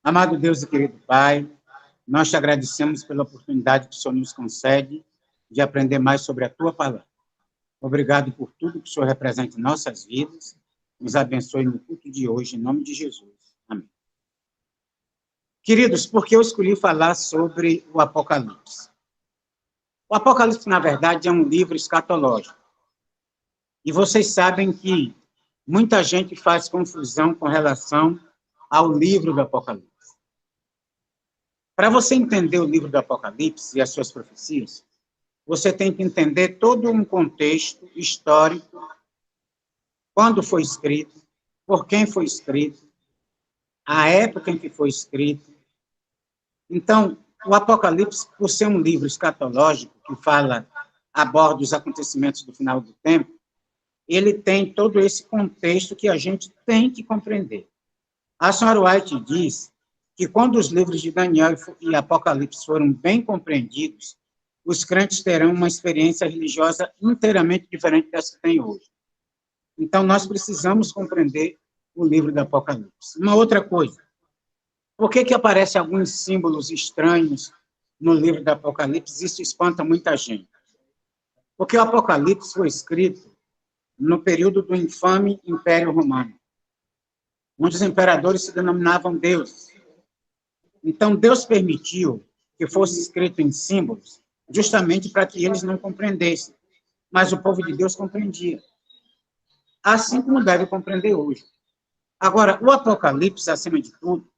Amado Deus e querido Pai, nós te agradecemos pela oportunidade que o Senhor nos concede de aprender mais sobre a Tua palavra. Obrigado por tudo que o Senhor representa em nossas vidas. Nos abençoe no culto de hoje, em nome de Jesus. Amém. Queridos, por que eu escolhi falar sobre o Apocalipse? O Apocalipse, na verdade, é um livro escatológico. E vocês sabem que muita gente faz confusão com relação ao livro do Apocalipse. Para você entender o livro do Apocalipse e as suas profecias, você tem que entender todo um contexto histórico, quando foi escrito, por quem foi escrito, a época em que foi escrito. Então, o Apocalipse, por ser um livro escatológico, que fala, aborda os acontecimentos do final do tempo, ele tem todo esse contexto que a gente tem que compreender. A senhora White diz que quando os livros de Daniel e Apocalipse foram bem compreendidos, os crentes terão uma experiência religiosa inteiramente diferente dessa que tem hoje. Então, nós precisamos compreender o livro do Apocalipse. Uma outra coisa, por que aparecem alguns símbolos estranhos no livro do Apocalipse? Isso espanta muita gente. Porque o Apocalipse foi escrito no período do infame Império Romano, onde os imperadores se denominavam deuses. Então, Deus permitiu que fosse escrito em símbolos, justamente para que eles não compreendessem. Mas o povo de Deus compreendia. Assim como deve compreender hoje. Agora, o Apocalipse, acima de tudo,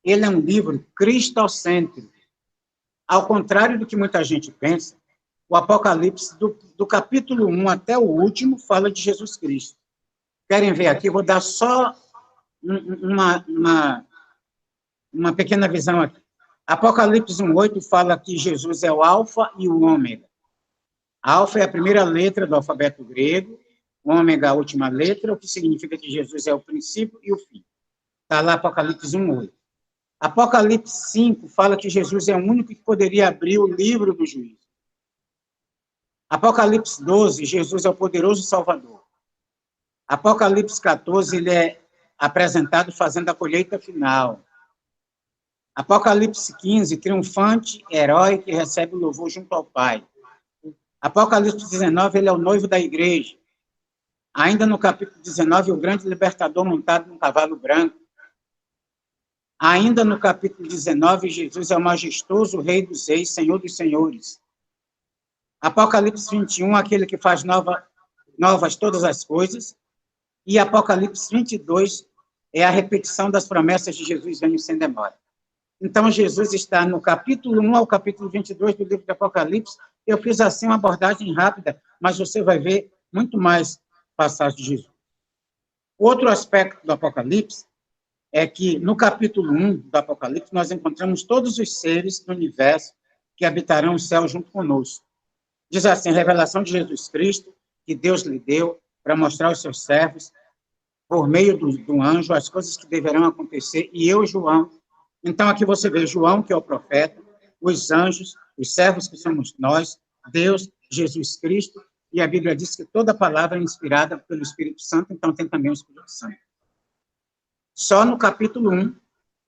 ele é um livro cristocêntrico. Ao contrário do que muita gente pensa, o Apocalipse, do capítulo 1 até o último, fala de Jesus Cristo. Querem ver aqui? Vou dar só uma pequena visão aqui. Apocalipse 1:8 fala que Jesus é o alfa e o ômega. Alfa é a primeira letra do alfabeto grego, ômega a última letra, o que significa que Jesus é o princípio e o fim. Está lá Apocalipse 1:8. Apocalipse 5 fala que Jesus é o único que poderia abrir o livro do juízo. Apocalipse 12, Jesus é o poderoso Salvador. Apocalipse 14, ele é apresentado fazendo a colheita final. Apocalipse 15, triunfante, herói que recebe o louvor junto ao Pai. Apocalipse 19, ele é o noivo da igreja. Ainda no capítulo 19, o grande libertador montado num cavalo branco. Ainda no capítulo 19, Jesus é o majestoso Rei dos Reis, Senhor dos Senhores. Apocalipse 21, aquele que faz novas todas as coisas. E Apocalipse 22 é a repetição das promessas de Jesus, venho sem demora. Então, Jesus está no capítulo 1 ao capítulo 22 do livro de Apocalipse. Eu fiz assim uma abordagem rápida, mas você vai ver muito mais passagens de Jesus. Outro aspecto do Apocalipse é que, no capítulo 1 do Apocalipse, nós encontramos todos os seres do universo que habitarão o céu junto conosco. Diz assim, revelação de Jesus Cristo, que Deus lhe deu para mostrar aos seus servos, por meio do anjo, as coisas que deverão acontecer, e eu, João. Então, aqui você vê João, que é o profeta, os anjos, os servos que somos nós, Deus, Jesus Cristo, e a Bíblia diz que toda palavra é inspirada pelo Espírito Santo, então tem também o Espírito Santo. Só no capítulo 1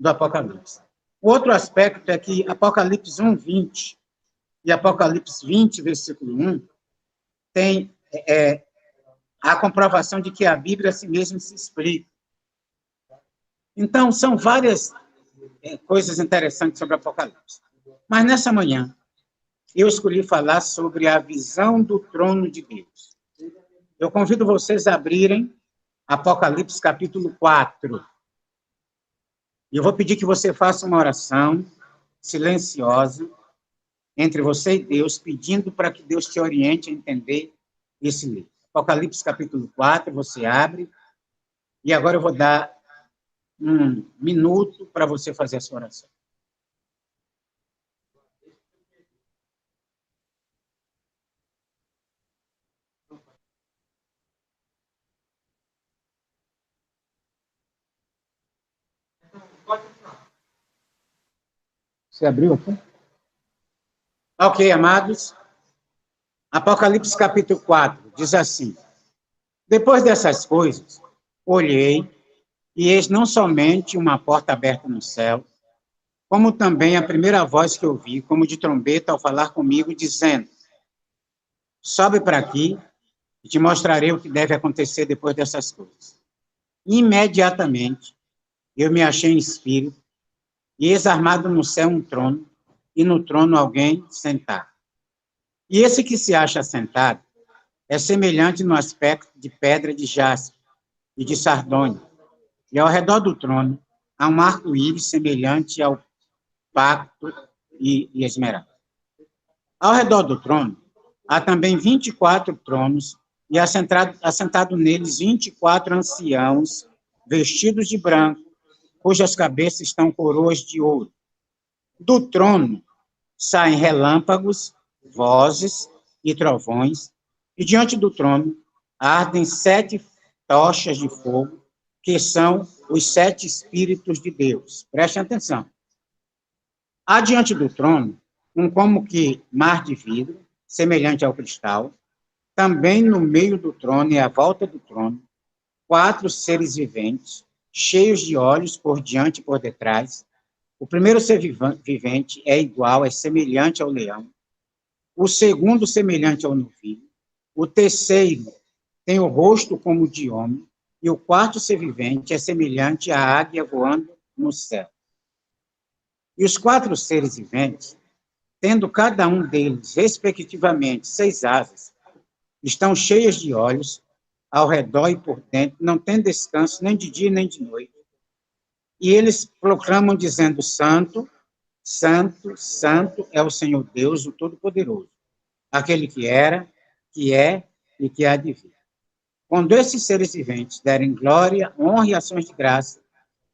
do Apocalipse. O outro aspecto é que Apocalipse 1:20 e Apocalipse 20, versículo 1, tem a comprovação de que a Bíblia a si mesma se explica. Então, são várias coisas interessantes sobre Apocalipse. Mas nessa manhã, eu escolhi falar sobre a visão do trono de Deus. Eu convido vocês a abrirem Apocalipse capítulo 4. E eu vou pedir que você faça uma oração silenciosa entre você e Deus, pedindo para que Deus te oriente a entender esse livro. Apocalipse capítulo 4, você abre, e agora eu vou dar um minuto para você fazer a sua oração. Você abriu aqui? Ok, amados. Apocalipse capítulo 4 diz assim: depois dessas coisas, olhei, E eis não somente uma porta aberta no céu, como também a primeira voz que ouvi, como de trombeta, ao falar comigo, dizendo: sobe para aqui e te mostrarei o que deve acontecer depois dessas coisas. Imediatamente, eu me achei em espírito, e eis armado no céu um trono, e no trono alguém sentado. E esse que se acha sentado é semelhante no aspecto de pedra de jaspe e de sardônia, e ao redor do trono há um arco-íris semelhante ao pacto e esmeralda. Ao redor do trono há também 24 tronos, e assentado neles 24 anciãos, vestidos de branco, cujas cabeças estão coroas de ouro. Do trono saem relâmpagos, vozes e trovões, e diante do trono ardem 7 tochas de fogo, que são os 7 Espíritos de Deus. Prestem atenção. Há diante do trono um como que mar de vidro, semelhante ao cristal. Também no meio do trono e à volta do trono, 4 seres viventes, cheios de olhos por diante e por detrás. O primeiro ser vivente é igual, é semelhante ao leão. O segundo, semelhante ao novilho. O terceiro tem o rosto como de homem. E o quarto ser vivente é semelhante à águia voando no céu. E os 4 seres viventes, tendo cada um deles, respectivamente, 6 asas, estão cheias de olhos ao redor e por dentro, não tem descanso nem de dia nem de noite. E eles proclamam dizendo: Santo, Santo, Santo é o Senhor Deus, o Todo-Poderoso, aquele que era, que é e que há de vir. Quando esses seres viventes derem glória, honra e ações de graça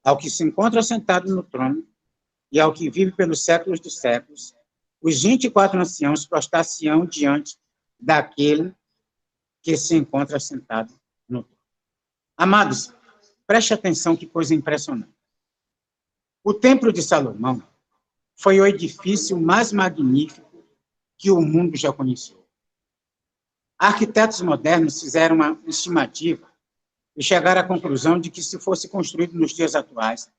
ao que se encontra sentado no trono e ao que vive pelos séculos dos séculos, os 24 anciãos prostrar-se-ão diante daquele que se encontra sentado no trono. Amados, preste atenção, que coisa impressionante. O Templo de Salomão foi o edifício mais magnífico que o mundo já conheceu. Arquitetos modernos fizeram uma estimativa e chegaram à conclusão de que, se fosse construído nos dias atuais,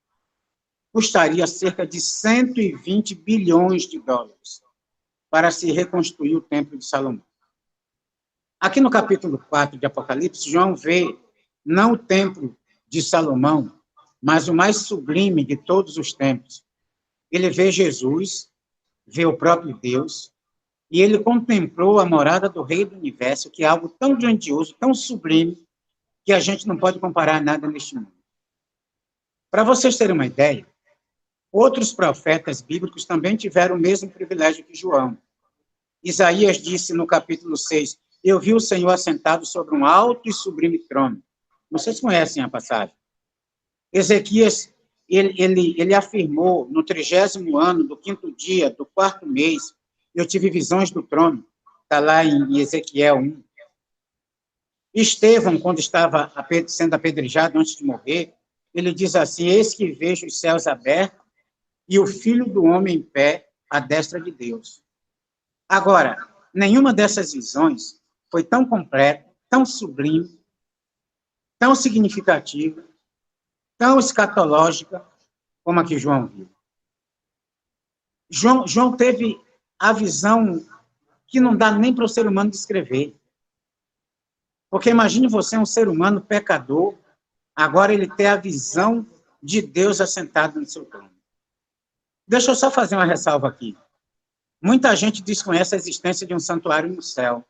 custaria cerca de 120 bilhões de dólares para se reconstruir o Templo de Salomão. Aqui no capítulo 4 de Apocalipse, João vê não o Templo de Salomão, mas o mais sublime de todos os templos. Ele vê Jesus, vê o próprio Deus, e ele contemplou a morada do Rei do Universo, que é algo tão grandioso, tão sublime, que a gente não pode comparar nada neste mundo. Para vocês terem uma ideia, outros profetas bíblicos também tiveram o mesmo privilégio que João. Isaías disse no capítulo 6, eu vi o Senhor assentado sobre um alto e sublime trono. Vocês conhecem a passagem. Ezequias, ele afirmou, no 30º ano, do 5º dia, do 4º mês, eu tive visões do trono. Está lá em Ezequiel 1. Estevão, quando estava sendo apedrejado antes de morrer, ele diz assim, eis que vejo os céus abertos e o Filho do Homem em pé à destra de Deus. Agora, nenhuma dessas visões foi tão completa, tão sublime, tão significativa, tão escatológica como a que João viu. João teve a visão que não dá nem para o ser humano descrever. Porque imagine você, um ser humano pecador, agora ele ter a visão de Deus assentado no seu trono. Deixa eu só fazer uma ressalva aqui. Muita gente desconhece a existência de um santuário no céu.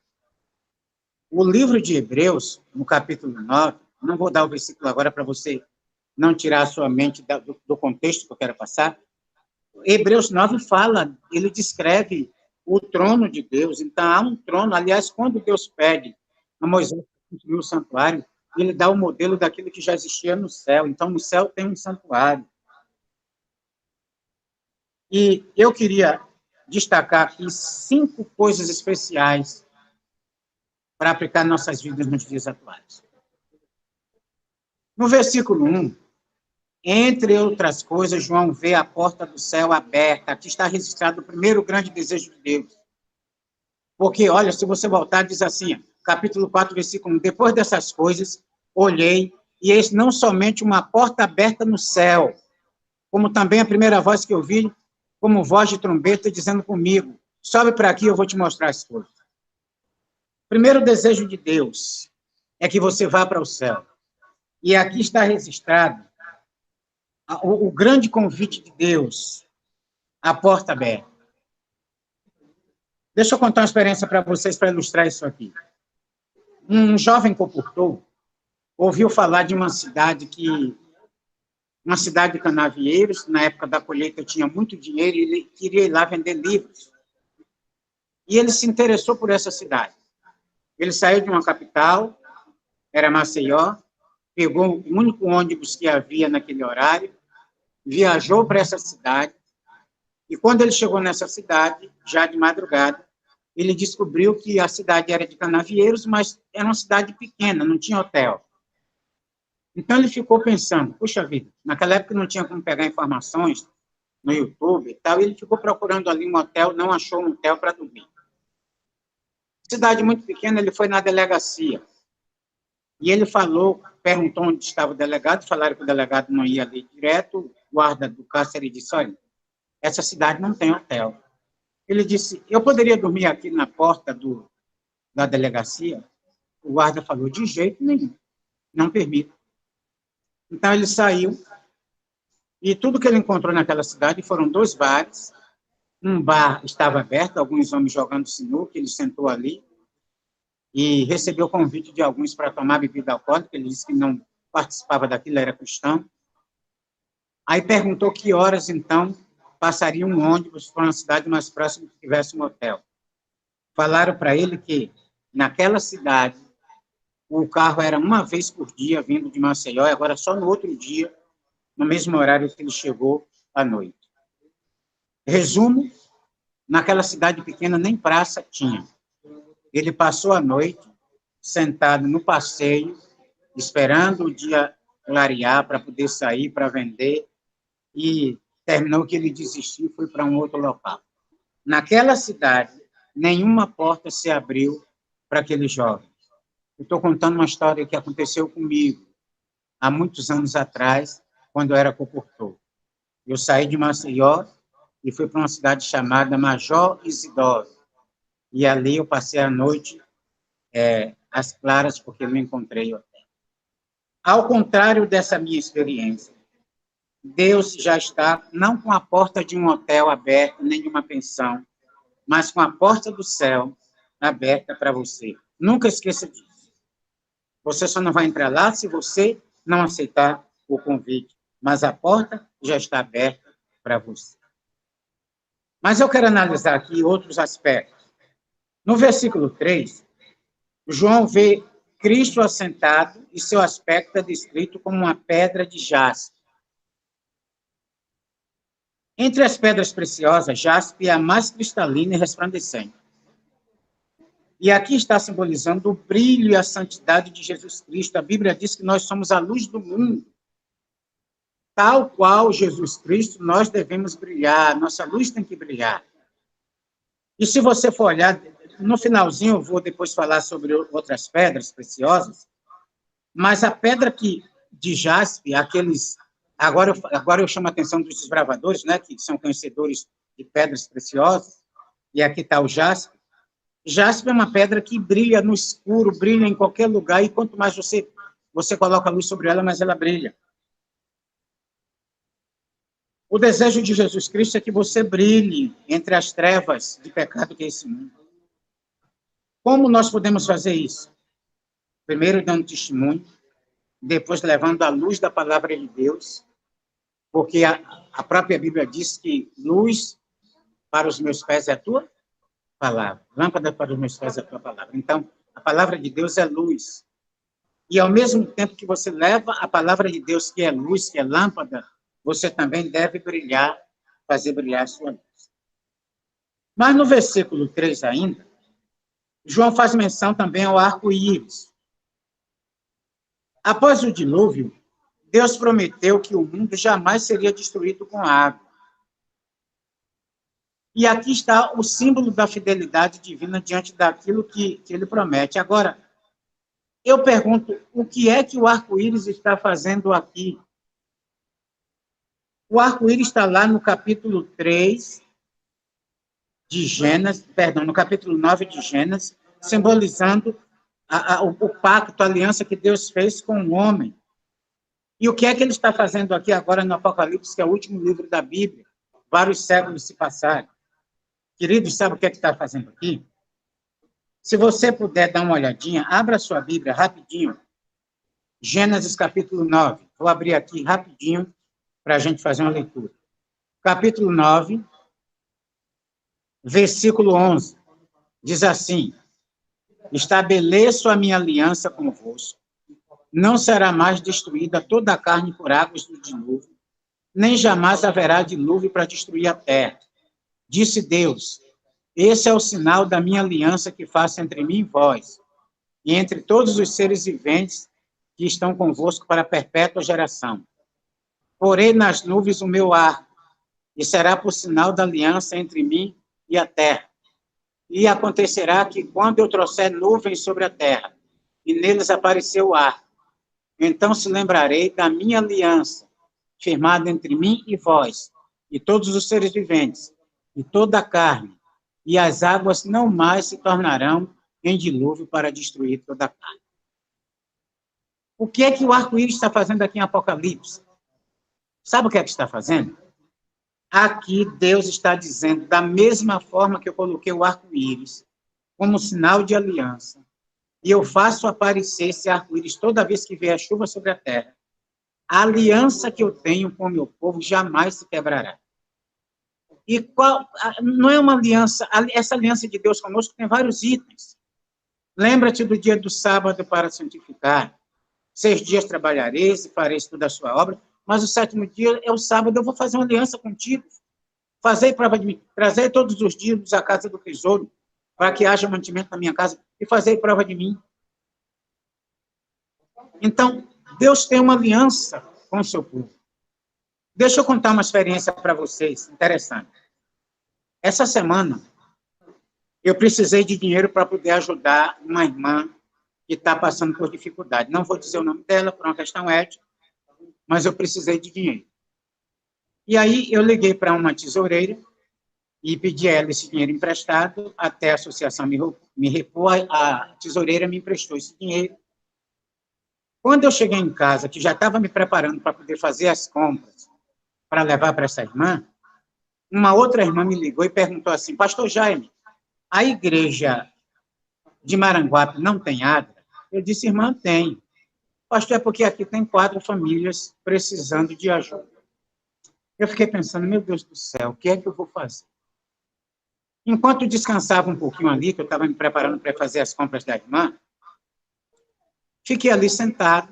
O livro de Hebreus, no capítulo 9, não vou dar o versículo agora para você não tirar a sua mente do contexto que eu quero passar. Hebreus 9 fala, ele descreve o trono de Deus. Então, há um trono. Aliás, quando Deus pede a Moisés construir o santuário, ele dá o modelo daquilo que já existia no céu. Então, no céu tem um santuário. E eu queria destacar aqui 5 coisas especiais para aplicar nossas vidas nos dias atuais. No versículo 1, entre outras coisas, João vê a porta do céu aberta. Aqui está registrado o primeiro grande desejo de Deus. Porque, olha, se você voltar, diz assim, capítulo 4, versículo 1, depois dessas coisas, olhei, e eis não somente uma porta aberta no céu, como também a primeira voz que eu vi, como voz de trombeta, dizendo comigo, sobe para aqui, eu vou te mostrar as coisas. O primeiro desejo de Deus é que você vá para o céu. E aqui está registrado o grande convite de Deus, a porta aberta. Deixa eu contar uma experiência para vocês para ilustrar isso aqui. Um jovem comportou ouviu falar de uma cidade de canavieiros, na época da colheita tinha muito dinheiro e ele queria ir lá vender livros. E ele se interessou por essa cidade. Ele saiu de uma capital, era Maceió, pegou o único ônibus que havia naquele horário, viajou para essa cidade, e quando ele chegou nessa cidade, já de madrugada, ele descobriu que a cidade era de canavieiros, mas era uma cidade pequena, não tinha hotel. Então ele ficou pensando, puxa vida, naquela época não tinha como pegar informações no YouTube e tal, e ele ficou procurando ali um hotel, não achou um hotel para dormir. Cidade muito pequena, ele foi na delegacia. E ele perguntou onde estava o delegado, falaram que o delegado não ia ali direto, o guarda do cárcere disse, olha, essa cidade não tem hotel. Ele disse, eu poderia dormir aqui na porta da delegacia? O guarda falou, de jeito nenhum, não permito. Então ele saiu, e tudo que ele encontrou naquela cidade foram 2 bares. Um bar estava aberto, alguns homens jogando sinuca, ele sentou ali, e recebeu convite de alguns para tomar bebida alcoólica, ele disse que não participava daquilo, era cristão. Aí perguntou que horas, então, passaria um ônibus para uma cidade mais próxima que tivesse um hotel. Falaram para ele que, naquela cidade, o carro era uma vez por dia, vindo de Maceió, e agora só no outro dia, no mesmo horário que ele chegou à noite. Resumo, naquela cidade pequena nem praça tinha. Ele passou a noite sentado no passeio, esperando o dia clarear para poder sair, para vender, e terminou que ele desistiu e foi para um outro local. Naquela cidade, nenhuma porta se abriu para aquele jovem. Eu estou contando uma história que aconteceu comigo há muitos anos atrás, quando eu era comportor. Eu saí de Maceió e fui para uma cidade chamada Major Isidoro. E ali eu passei a noite às claras, porque eu não encontrei hotel. Ao contrário dessa minha experiência, Deus já está, não com a porta de um hotel aberta, nem de uma pensão, mas com a porta do céu aberta para você. Nunca esqueça disso. Você só não vai entrar lá se você não aceitar o convite, mas a porta já está aberta para você. Mas eu quero analisar aqui outros aspectos. No versículo 3, João vê Cristo assentado e seu aspecto é descrito como uma pedra de jaspe. Entre as pedras preciosas, jaspe é a mais cristalina e resplandecente. E aqui está simbolizando o brilho e a santidade de Jesus Cristo. A Bíblia diz que nós somos a luz do mundo. Tal qual Jesus Cristo, nós devemos brilhar, nossa luz tem que brilhar. E se você for olhar, no finalzinho eu vou depois falar sobre outras pedras preciosas, mas a pedra de jaspe, aqueles... Agora eu chamo a atenção dos desbravadores, né, que são conhecedores de pedras preciosas, e aqui está o jaspe. Jaspe é uma pedra que brilha no escuro, brilha em qualquer lugar, e quanto mais você coloca a luz sobre ela, mais ela brilha. O desejo de Jesus Cristo é que você brilhe entre as trevas de pecado que é esse mundo. Como nós podemos fazer isso? Primeiro, dando testemunho, depois levando a luz da palavra de Deus, porque a própria Bíblia diz que luz para os meus pés é a tua palavra, lâmpada para os meus pés é a tua palavra. Então, a palavra de Deus é luz. E, ao mesmo tempo que você leva a palavra de Deus, que é luz, que é lâmpada, você também deve brilhar, fazer brilhar a sua luz. Mas no versículo 3 ainda, João faz menção também ao arco-íris. Após o dilúvio, Deus prometeu que o mundo jamais seria destruído com água. E aqui está o símbolo da fidelidade divina diante daquilo que ele promete. Agora, Eu pergunto, o que é que o arco-íris está fazendo aqui? O arco-íris está lá no capítulo 3 de Gênesis, perdão, no capítulo 9 de Gênesis, simbolizando o pacto, a aliança que Deus fez com o homem. E o que é que ele está fazendo aqui agora no Apocalipse, que é o último livro da Bíblia? Vários séculos se passaram. Queridos, sabe o que é que está fazendo aqui? Se você puder dar uma olhadinha, abra sua Bíblia rapidinho. Gênesis capítulo 9. Vou abrir aqui rapidinho para a gente fazer uma leitura. Capítulo 9, versículo 11. Diz assim: estabeleço a minha aliança convosco. Não será mais destruída toda a carne por águas do dilúvio, nem jamais haverá dilúvio para destruir a terra. Disse Deus: esse é o sinal da minha aliança que faço entre mim e vós, e entre todos os seres viventes que estão convosco para a perpétua geração. Porei nas nuvens o meu arco, e será por sinal da aliança entre mim e a terra. E acontecerá que, quando eu trouxer nuvens sobre a terra, e neles apareceu o arco, então se lembrarei da minha aliança, firmada entre mim e vós, e todos os seres viventes, e toda a carne, e as águas não mais se tornarão em dilúvio para destruir toda a carne. O que é que o arco-íris está fazendo aqui em Apocalipse? Sabe o que é que está fazendo? Aqui Deus está dizendo, da mesma forma que eu coloquei o arco-íris como sinal de aliança, e eu faço aparecer esse arco-íris toda vez que vier a chuva sobre a terra, a aliança que eu tenho com o meu povo jamais se quebrará. E não é uma aliança, essa aliança de Deus conosco tem vários itens. Lembra-te do dia do sábado para santificar. 6 dias trabalhareis e fareis toda a sua obra, mas o 7º dia é o sábado, eu vou fazer uma aliança contigo. Fazei prova de mim, trazei todos os dias à casa do tesouro, para que haja mantimento na minha casa, e fazei prova de mim. Então, Deus tem uma aliança com o seu povo. Deixa eu contar uma experiência para vocês, interessante. Essa semana, eu precisei de dinheiro para poder ajudar uma irmã que está passando por dificuldade. Não vou dizer o nome dela, por uma questão ética, mas eu precisei de dinheiro. E aí, eu liguei para uma tesoureira e pedi a ela esse dinheiro emprestado, até a associação me repor, a tesoureira me emprestou esse dinheiro. Quando eu cheguei em casa, que já estava me preparando para poder fazer as compras, para levar para essa irmã, uma outra irmã me ligou e perguntou assim: pastor Jaime, a igreja de Maranguape não tem ADRA? Eu disse: irmã, tem. Pastor, é porque aqui tem 4 famílias precisando de ajuda. Eu fiquei pensando, meu Deus do céu, o que é que eu vou fazer? Enquanto descansava um pouquinho ali, que eu estava me preparando para fazer as compras da irmã, fiquei ali sentado,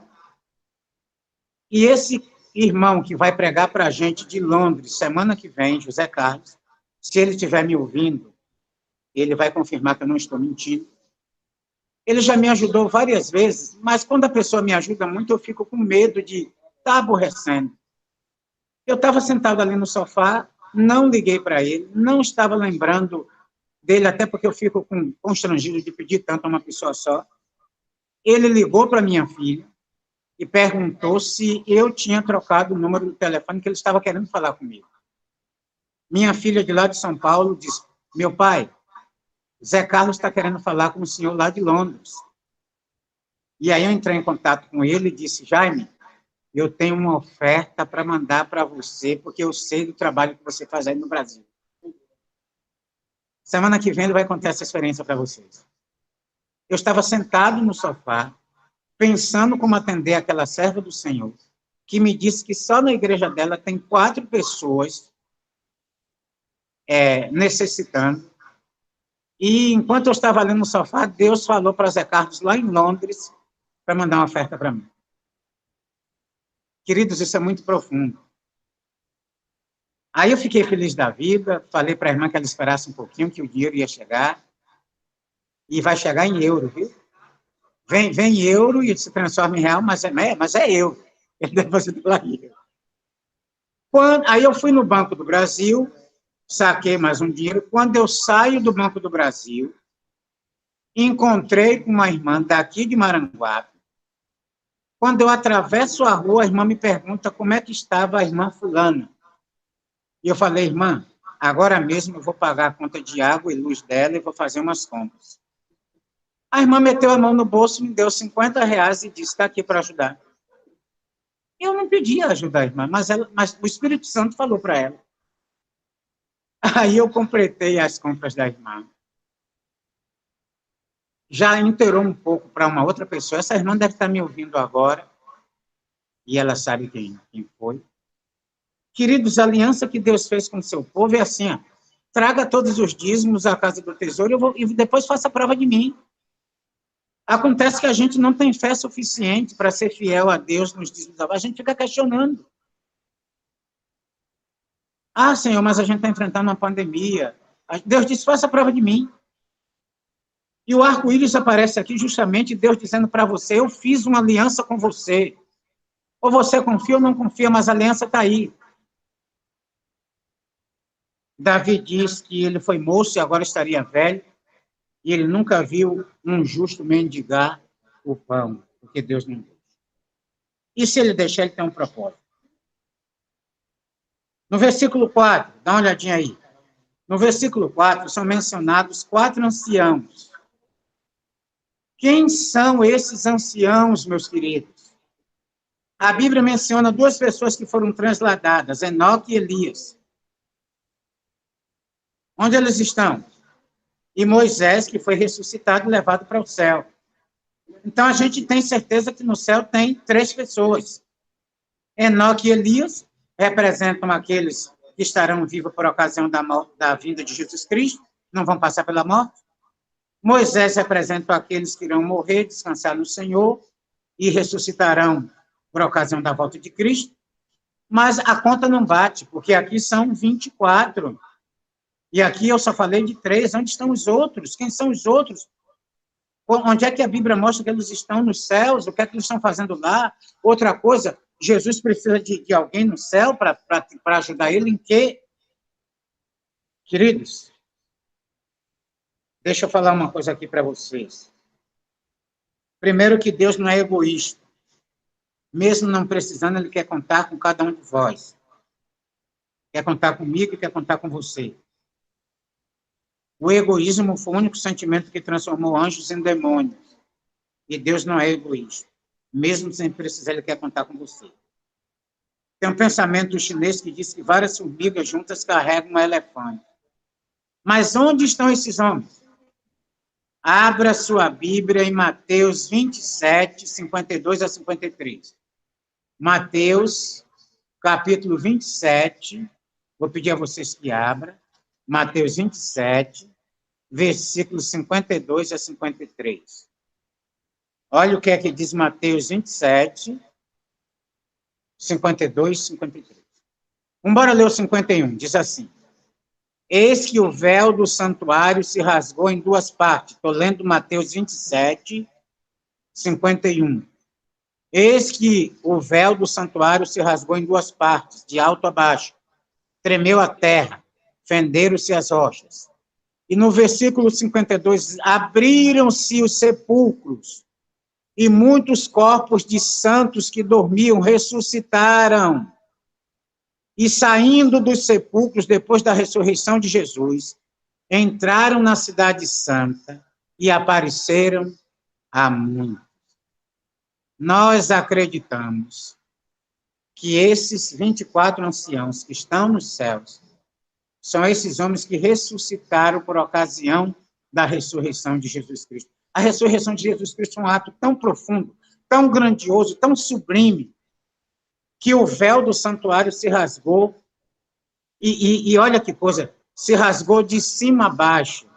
e esse irmão que vai pregar para a gente de Londres, semana que vem, José Carlos, se ele estiver me ouvindo, ele vai confirmar que eu não estou mentindo. Ele já me ajudou várias vezes, mas quando a pessoa me ajuda muito, eu fico com medo de estar aborrecendo. Eu estava sentado ali no sofá, não liguei para ele, não estava lembrando dele, até porque eu fico constrangido de pedir tanto a uma pessoa só. Ele ligou para minha filha e perguntou se eu tinha trocado o número do telefone, que ele estava querendo falar comigo. Minha filha, de lá de São Paulo, disse: meu pai, Zé Carlos está querendo falar com o senhor lá de Londres. E aí eu entrei em contato com ele e disse: Jaime, eu tenho uma oferta para mandar para você, porque eu sei do trabalho que você faz aí no Brasil. Semana que vem ele vai contar essa experiência para vocês. Eu estava sentado no sofá, pensando como atender aquela serva do Senhor, que me disse que só na igreja dela tem 4 pessoas necessitando. E enquanto eu estava ali no sofá, Deus falou para Zé Carlos, lá em Londres, para mandar uma oferta para mim. Queridos, isso é muito profundo. Aí eu fiquei feliz da vida, falei para a irmã que ela esperasse um pouquinho, que o dinheiro ia chegar, e vai chegar em euro, viu? Vem euro e se transforma em real, mas é euro. Ele depositou lá em euro. Aí eu fui no Banco do Brasil, saquei mais um dinheiro. Quando eu saio do Banco do Brasil, encontrei com uma irmã daqui de Maranguape, Quando eu atravesso a rua, a irmã me pergunta como é que estava a irmã fulana. E eu falei, irmã, agora mesmo eu vou pagar a conta de água e luz dela e vou fazer umas compras. A irmã meteu a mão no bolso, me deu R$ 50 e disse, está aqui para ajudar. Eu não pedi ajuda à irmã, mas o Espírito Santo falou para ela. Aí eu completei as compras da irmã. Já inteirou um pouco para uma outra pessoa. Essa irmã deve estar me ouvindo agora, e ela sabe quem foi. Queridos, a aliança que Deus fez com o seu povo é assim, ó, traga todos os dízimos à casa do tesouro e depois faça prova de mim. Acontece que a gente não tem fé suficiente para ser fiel a Deus nos dízimos. A gente fica questionando. Ah, Senhor, mas a gente está enfrentando uma pandemia. Deus disse, faça prova de mim. E o arco-íris aparece aqui justamente Deus dizendo para você, eu fiz uma aliança com você. Ou você confia ou não confia, mas a aliança está aí. Davi diz que ele foi moço e agora estaria velho, e ele nunca viu um justo mendigar o pão, porque Deus não deu. E se ele deixar, ele tem um propósito. No versículo 4, dá uma olhadinha aí. No versículo 4, são mencionados 4 anciãos. Quem são esses anciãos, meus queridos? A Bíblia menciona 2 pessoas que foram transladadas, Enoque e Elias. Onde eles estão? E Moisés, que foi ressuscitado e levado para o céu. Então, a gente tem certeza que no céu tem 3 pessoas. Enoque e Elias representam aqueles que estarão vivos por ocasião da vinda de Jesus Cristo, não vão passar pela morte. Moisés representa aqueles que irão morrer, descansar no Senhor e ressuscitarão por ocasião da volta de Cristo. Mas a conta não bate, porque aqui são 24. E aqui eu só falei de 3. Onde estão os outros? Quem são os outros? Onde é que a Bíblia mostra que eles estão nos céus? O que é que eles estão fazendo lá? Outra coisa, Jesus precisa de alguém no céu para ajudar ele em quê? Queridos, deixa eu falar uma coisa aqui para vocês. Primeiro que Deus não é egoísta. Mesmo não precisando, ele quer contar com cada um de vós. Quer contar comigo e quer contar com você. O egoísmo foi o único sentimento que transformou anjos em demônios. E Deus não é egoísta. Mesmo sem precisar, ele quer contar com você. Tem um pensamento chinês que diz que várias formigas juntas carregam um elefante. Mas onde estão esses homens? Abra sua Bíblia em Mateus 27, 52 a 53. Mateus, capítulo 27, vou pedir a vocês que abram. Mateus 27, versículos 52 a 53. Olha o que é que diz Mateus 27, 52 e 53. Vamos ler o 51, diz assim. Eis que o véu do santuário se rasgou em 2 partes. Estou lendo Mateus 27, 51. Eis que o véu do santuário se rasgou em 2 partes, de alto a baixo. Tremeu a terra, fenderam-se as rochas. E no versículo 52, abriram-se os sepulcros, e muitos corpos de santos que dormiam ressuscitaram. E saindo dos sepulcros, depois da ressurreição de Jesus, entraram na cidade santa e apareceram a muitos. Nós acreditamos que esses 24 anciãos que estão nos céus são esses homens que ressuscitaram por ocasião da ressurreição de Jesus Cristo. A ressurreição de Jesus Cristo é um ato tão profundo, tão grandioso, tão sublime, que o véu do santuário se rasgou, e olha que coisa, se rasgou de cima a baixo,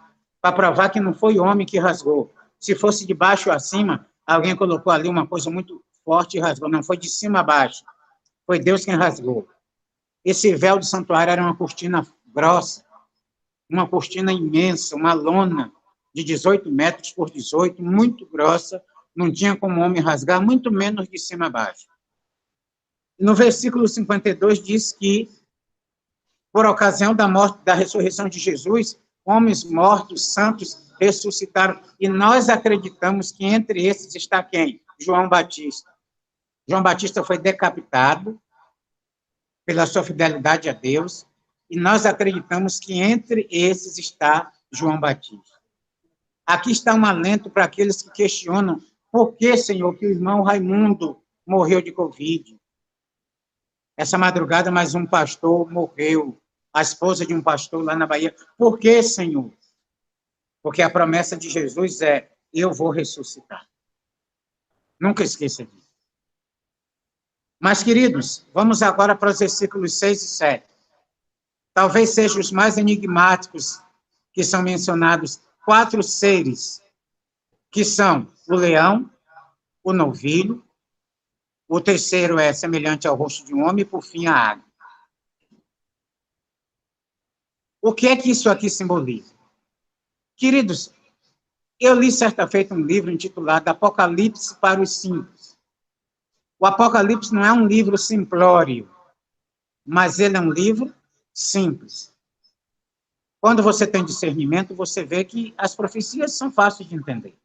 para provar que não foi o homem que rasgou. Se fosse de baixo a cima, alguém colocou ali uma coisa muito forte e rasgou. Não, foi de cima a baixo. Foi Deus quem rasgou. Esse véu do santuário era uma cortina grossa, uma cortina imensa, uma lona de 18 metros por 18, muito grossa, não tinha como o homem rasgar, muito menos de cima a baixo. No versículo 52 diz que, por ocasião da morte, da ressurreição de Jesus, homens mortos, santos, ressuscitaram. E nós acreditamos que entre esses está quem? João Batista. João Batista foi decapitado pela sua fidelidade a Deus, e nós acreditamos que entre esses está João Batista. Aqui está um alento para aqueles que questionam por que, Senhor, que o irmão Raimundo morreu de Covid. Essa madrugada, mais um pastor morreu, a esposa de um pastor lá na Bahia. Por que, Senhor? Porque a promessa de Jesus é: eu vou ressuscitar. Nunca esqueça disso. Mas, queridos, vamos agora para os versículos 6 e 7. Talvez sejam os mais enigmáticos que são mencionados 4 seres, que são o leão, o novilho, o terceiro é semelhante ao rosto de um homem, e, por fim, a águia. O que é que isso aqui simboliza? Queridos, eu li certa feita um livro intitulado Apocalipse para os Simples. O Apocalipse não é um livro simplório, mas ele é um livro simples. Quando você tem discernimento, você vê que as profecias são fáceis de entender.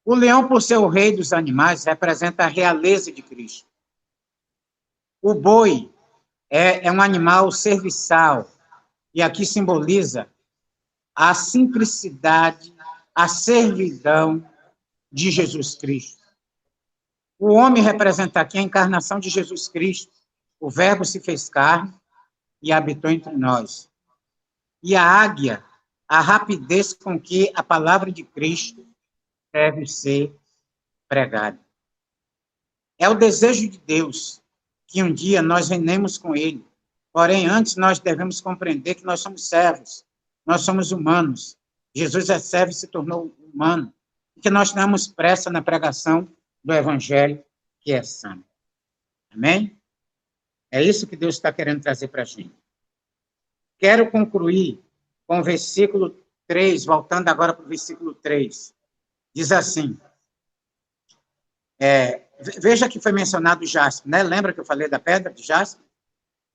O leão, por ser o rei dos animais, representa a realeza de Cristo. O boi é um animal serviçal, e aqui simboliza a simplicidade, a servidão de Jesus Cristo. O homem representa aqui a encarnação de Jesus Cristo. O Verbo se fez carne e habitou entre nós. E a águia, a rapidez com que a palavra de Cristo deve ser pregada. É o desejo de Deus que um dia nós reinemos com Ele. Porém, antes nós devemos compreender que nós somos servos, nós somos humanos. Jesus é servo e se tornou humano. E que nós tenhamos pressa na pregação do Evangelho, que é santo. Amém? É isso que Deus está querendo trazer para a gente. Quero concluir com o versículo 3, voltando agora para o versículo 3. Diz assim, veja que foi mencionado o jaspe, né? Lembra que eu falei da pedra de jaspe?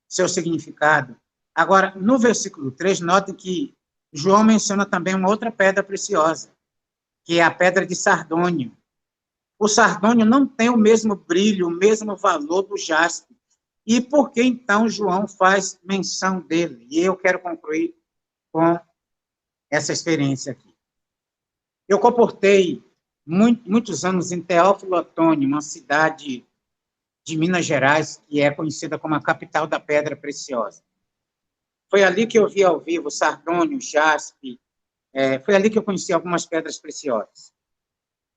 Seu significado. Agora, no versículo 3, notem que João menciona também uma outra pedra preciosa, que é a pedra de sardônio. O sardônio não tem o mesmo brilho, o mesmo valor do jaspe. E por que, então, João faz menção dele? E eu quero concluir com essa experiência aqui. Eu comportei muitos anos em Teófilo Otoni, uma cidade de Minas Gerais, que é conhecida como a capital da pedra preciosa. Foi ali que eu vi ao vivo sardônio, jaspe, foi ali que eu conheci algumas pedras preciosas.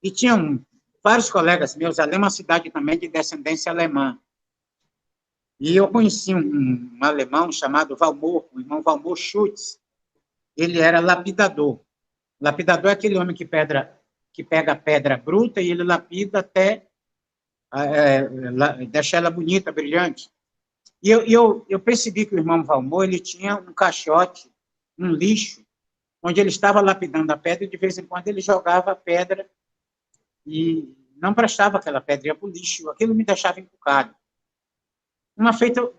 E tinham vários colegas meus, ali é uma cidade também de descendência alemã. E eu conheci um alemão chamado Valmor, o irmão Valmor Schutz. Ele era lapidador. Lapidador é aquele homem que pega a pedra bruta e ele lapida até deixar ela bonita, brilhante. E eu percebi que o irmão Valmor ele tinha um caixote, um lixo, onde ele estava lapidando a pedra e de vez em quando ele jogava a pedra e não prestava aquela pedra, ia para o lixo. Aquilo me deixava encucado.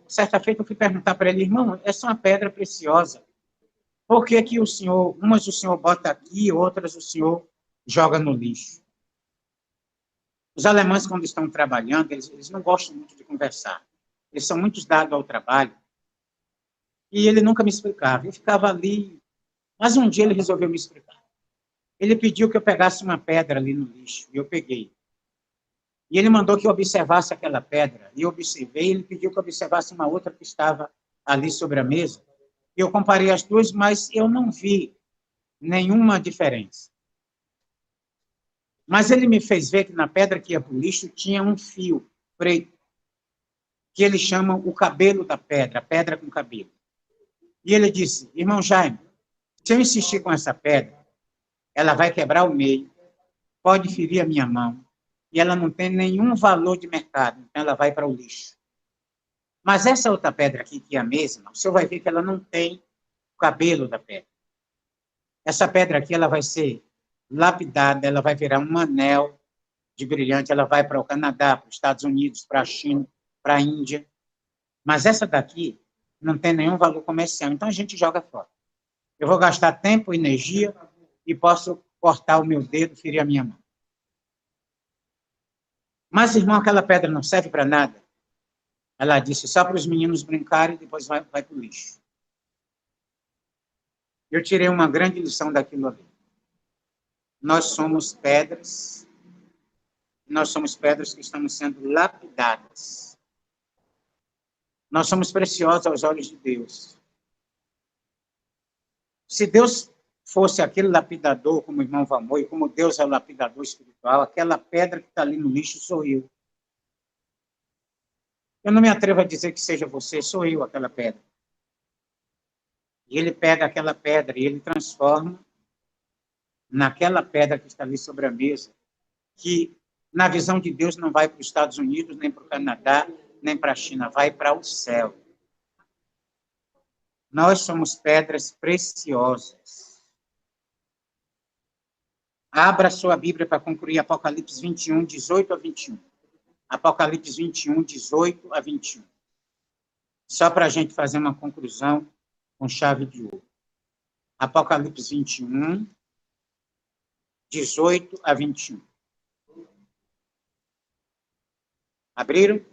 Certa feita eu fui perguntar para ele, irmão, essa é uma pedra preciosa. Por que que umas o senhor bota aqui, outras o senhor joga no lixo? Os alemães, quando estão trabalhando, eles não gostam muito de conversar. Eles são muito dados ao trabalho. E ele nunca me explicava. Eu ficava ali, mas um dia ele resolveu me explicar. Ele pediu que eu pegasse uma pedra ali no lixo, e eu peguei. E ele mandou que eu observasse aquela pedra, e eu observei, ele pediu que eu observasse uma outra que estava ali sobre a mesa. Eu comparei as duas, mas eu não vi nenhuma diferença. Mas ele me fez ver que na pedra que ia para o lixo tinha um fio preto, que eles chamam o cabelo da pedra, a pedra com cabelo. E ele disse, irmão Jaime, se eu insistir com essa pedra, ela vai quebrar o meio, pode ferir a minha mão, e ela não tem nenhum valor de mercado, então ela vai para o lixo. Mas essa outra pedra aqui, que é a mesma, o senhor vai ver que ela não tem o cabelo da pedra. Essa pedra aqui, ela vai ser lapidada, ela vai virar um anel de brilhante, ela vai para o Canadá, para os Estados Unidos, para a China, para a Índia. Mas essa daqui não tem nenhum valor comercial, então a gente joga fora. Eu vou gastar tempo, energia e posso cortar o meu dedo, ferir a minha mão. Mas, irmão, aquela pedra não serve para nada. Ela disse, só para os meninos brincarem e depois vai para o lixo. Eu tirei uma grande lição daquilo ali. Nós somos pedras que estamos sendo lapidadas. Nós somos preciosos aos olhos de Deus. Se Deus fosse aquele lapidador, como o irmão Valmor, e como Deus é o lapidador espiritual, aquela pedra que está ali no lixo sou eu. Eu não me atrevo a dizer que seja você, sou eu aquela pedra. E ele pega aquela pedra e ele transforma naquela pedra que está ali sobre a mesa, que, na visão de Deus, não vai para os Estados Unidos, nem para o Canadá, nem para a China, vai para o céu. Nós somos pedras preciosas. Abra sua Bíblia para concluir Apocalipse 21, 18 a 21. Apocalipse 21, 18 a 21. Só para a gente fazer uma conclusão com chave de ouro. Apocalipse 21, 18 a 21. Abriram?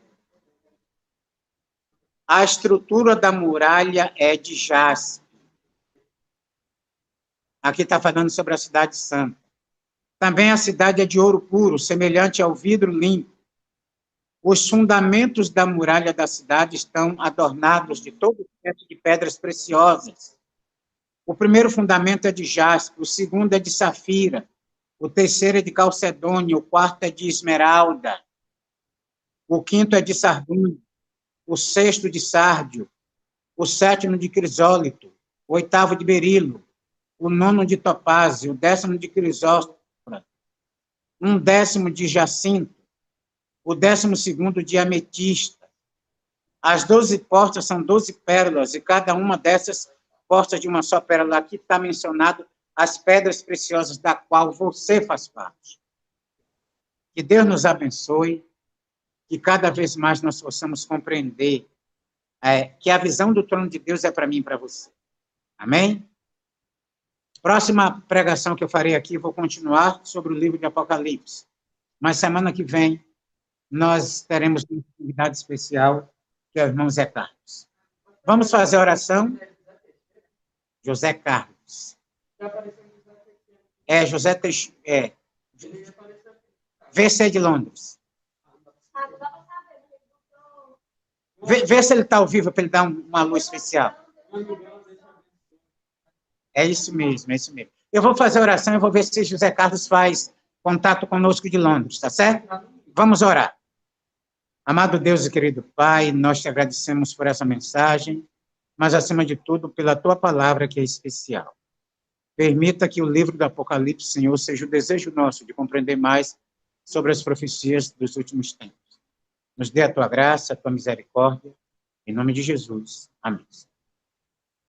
A estrutura da muralha é de jaspe. Aqui está falando sobre a cidade santa. Também a cidade é de ouro puro, semelhante ao vidro limpo. Os fundamentos da muralha da cidade estão adornados de todo tipo de pedras preciosas. O primeiro fundamento é de jaspe, o segundo é de safira, o terceiro é de calcedônia, o quarto é de esmeralda, o quinto é de sardônio, o sexto de sárdio, o sétimo de crisólito, o oitavo de berilo, o nono de topázio, o 10º de crisóstomo, um 10º de jacinto, o 12º de ametista. As 12 portas são 12 pérolas, e cada uma dessas portas de uma só pérola. Aqui está mencionado as pedras preciosas da qual você faz parte. Que Deus nos abençoe, que cada vez mais nós possamos compreender que a visão do trono de Deus é para mim e para você. Amém? Próxima pregação que eu farei aqui, vou continuar sobre o livro de Apocalipse. Mas semana que vem, nós teremos uma atividade especial, que é o irmão Zé Carlos. Vamos fazer a oração? José Carlos. José Teixeira. VC de Londres. Vê se ele está ao vivo, para ele dar uma luz especial. É isso mesmo, é isso mesmo. Eu vou fazer a oração, eu vou ver se José Carlos faz contato conosco de Londres, tá certo? Vamos orar. Amado Deus e querido Pai, nós te agradecemos por essa mensagem, mas, acima de tudo, pela tua palavra, que é especial. Permita que o livro do Apocalipse, Senhor, seja o desejo nosso de compreender mais sobre as profecias dos últimos tempos. Nos dê a tua graça, a tua misericórdia, em nome de Jesus. Amém.